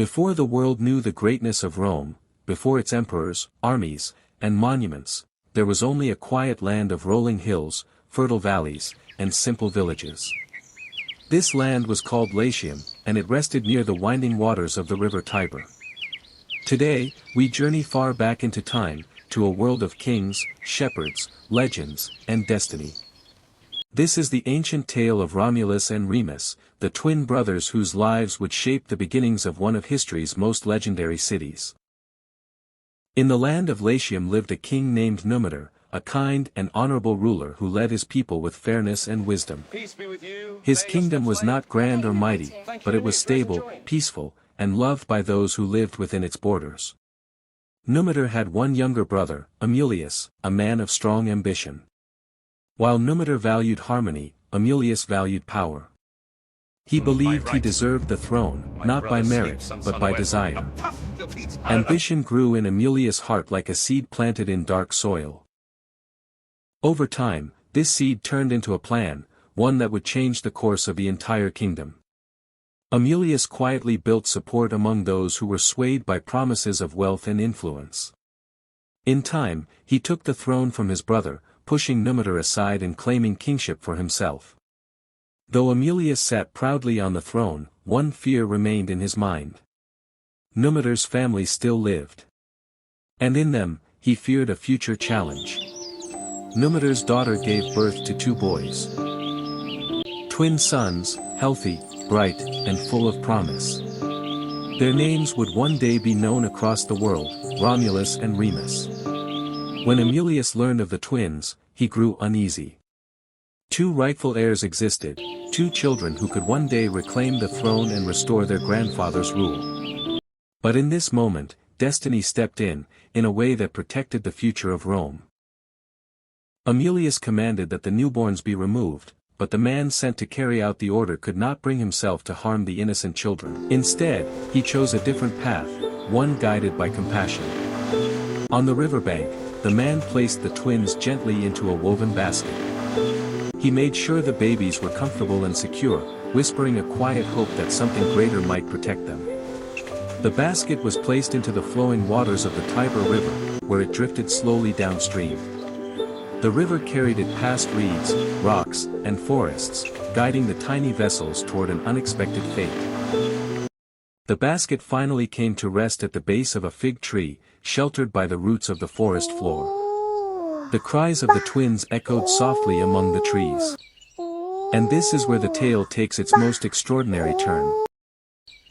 Before the world knew the greatness of Rome, before its emperors, armies, and monuments, there was only a quiet land of rolling hills, fertile valleys, and simple villages. This land was called Latium, and it rested near the winding waters of the river Tiber. Today, we journey far back into time, to a world of kings, shepherds, legends, and destiny. This is the ancient tale of Romulus and Remus, the twin brothers whose lives would shape the beginnings of one of history's most legendary cities. In the land of Latium lived a king named Numitor, a kind and honorable ruler who led his people with fairness and wisdom. Peace be with you. His kingdom was not grand or mighty, but it was stable, peaceful, and loved by those who lived within its borders. Numitor had one younger brother, Amulius, a man of strong ambition. While Numitor valued harmony, Amulius valued power. He believed he deserved the throne, not by merit, but by desire. Ambition grew in Amulius' heart like a seed planted in dark soil. Over time, this seed turned into a plan, one that would change the course of the entire kingdom. Amulius quietly built support among those who were swayed by promises of wealth and influence. In time, he took the throne from his brother, pushing Numitor aside and claiming kingship for himself. Though Amulius sat proudly on the throne, one fear remained in his mind. Numitor's family still lived. And in them, he feared a future challenge. Numitor's daughter gave birth to 2 boys. Twin sons, healthy, bright, and full of promise. Their names would one day be known across the world, Romulus and Remus. When Amulius learned of the twins, he grew uneasy. 2 rightful heirs existed, 2 children who could one day reclaim the throne and restore their grandfather's rule. But in this moment, destiny stepped in a way that protected the future of Rome. Amulius commanded that the newborns be removed, but the man sent to carry out the order could not bring himself to harm the innocent children. Instead, he chose a different path, one guided by compassion. On the riverbank, the man placed the twins gently into a woven basket. He made sure the babies were comfortable and secure, whispering a quiet hope that something greater might protect them. The basket was placed into the flowing waters of the Tiber River, where it drifted slowly downstream. The river carried it past reeds, rocks, and forests, guiding the tiny vessels toward an unexpected fate. The basket finally came to rest at the base of a fig tree, sheltered by the roots of the forest floor. The cries of the twins echoed softly among the trees. And this is where the tale takes its most extraordinary turn.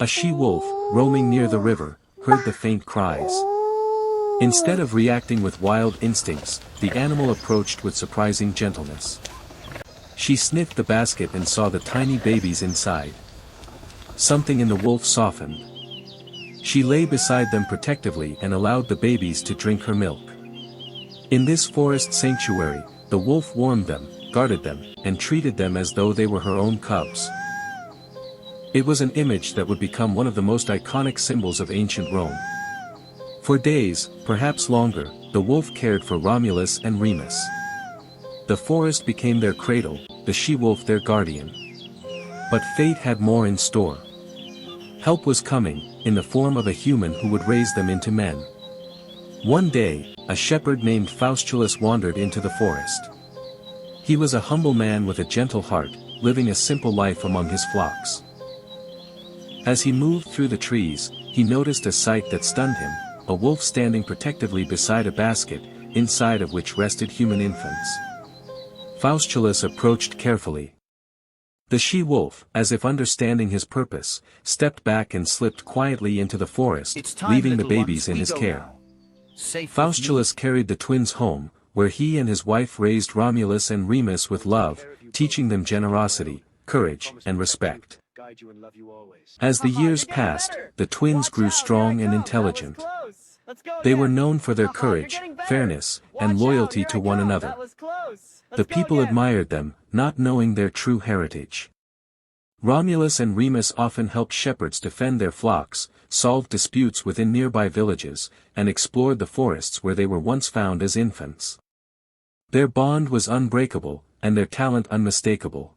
A she-wolf, roaming near the river, heard the faint cries. Instead of reacting with wild instincts, the animal approached with surprising gentleness. She sniffed the basket and saw the tiny babies inside. Something in the wolf softened. She lay beside them protectively and allowed the babies to drink her milk. In this forest sanctuary, the wolf warmed them, guarded them, and treated them as though they were her own cubs. It was an image that would become one of the most iconic symbols of ancient Rome. For days, perhaps longer, the wolf cared for Romulus and Remus. The forest became their cradle, the she-wolf their guardian. But fate had more in store. Help was coming, in the form of a human who would raise them into men. One day, a shepherd named Faustulus wandered into the forest. He was a humble man with a gentle heart, living a simple life among his flocks. As he moved through the trees, he noticed a sight that stunned him. A wolf standing protectively beside a basket, inside of which rested human infants. Faustulus approached carefully. The she-wolf, as if understanding his purpose, stepped back and slipped quietly into the forest, leaving the babies in his care. Faustulus carried the twins home, where he and his wife raised Romulus and Remus with love, teaching them generosity, courage, and respect. As the years passed, the twins grew strong and intelligent. They were known for their courage, fairness, and loyalty to one another. The people admired them, not knowing their true heritage. Romulus and Remus often helped shepherds defend their flocks, solved disputes within nearby villages, and explored the forests where they were once found as infants. Their bond was unbreakable, and their talent unmistakable.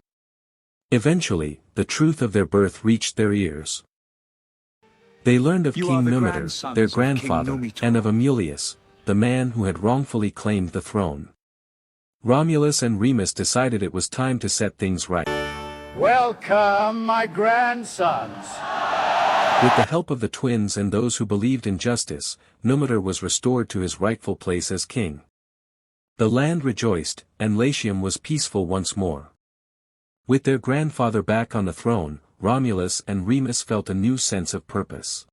Eventually, the truth of their birth reached their ears. They learned of You King are the Numitor, grandsons their of King grandfather, Numitor. and of Amulius, the man who had wrongfully claimed the throne. Romulus and Remus decided it was time to set things right. Welcome, my grandsons. With the help of the twins and those who believed in justice, Numitor was restored to his rightful place as king. The land rejoiced, and Latium was peaceful once more. With their grandfather back on the throne, Romulus and Remus felt a new sense of purpose.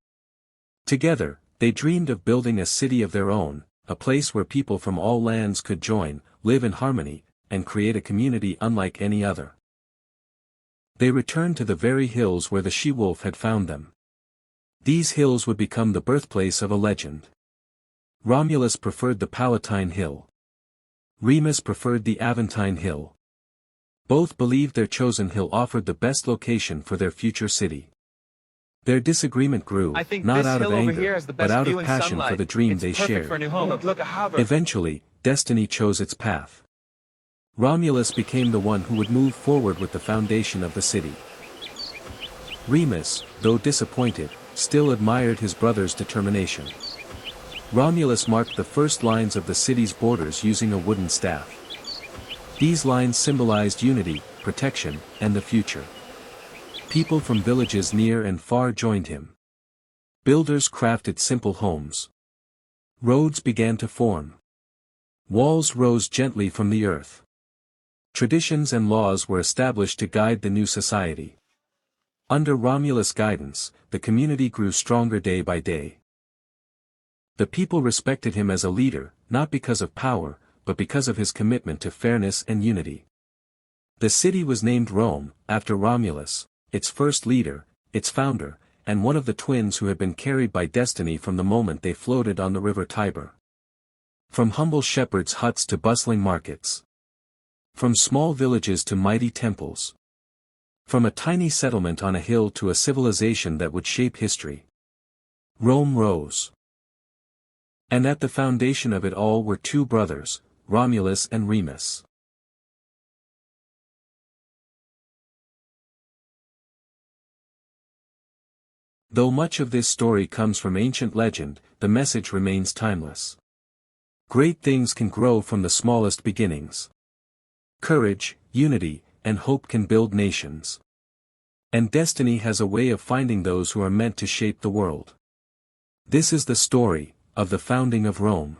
Together, they dreamed of building a city of their own, a place where people from all lands could join, live in harmony, and create a community unlike any other. They returned to the very hills where the she-wolf had found them. These hills would become the birthplace of a legend. Romulus preferred the Palatine Hill. Remus preferred the Aventine Hill. Both believed their chosen hill offered the best location for their future city. Their disagreement grew, not out of anger, but out of passion for the dream they shared. Eventually, destiny chose its path. Romulus became the one who would move forward with the foundation of the city. Remus, though disappointed, still admired his brother's determination. Romulus marked the first lines of the city's borders using a wooden staff. These lines symbolized unity, protection, and the future. People from villages near and far joined him. Builders crafted simple homes. Roads began to form. Walls rose gently from the earth. Traditions and laws were established to guide the new society. Under Romulus' guidance, the community grew stronger day by day. The people respected him as a leader, not because of power, but because of his commitment to fairness and unity. The city was named Rome, after Romulus, its first leader, its founder, and one of the twins who had been carried by destiny from the moment they floated on the river Tiber. From humble shepherds' huts to bustling markets. From small villages to mighty temples. From a tiny settlement on a hill to a civilization that would shape history. Rome rose. And at the foundation of it all were two brothers, Romulus and Remus. Though much of this story comes from ancient legend, the message remains timeless. Great things can grow from the smallest beginnings. Courage, unity, and hope can build nations. And destiny has a way of finding those who are meant to shape the world. This is the story of the founding of Rome.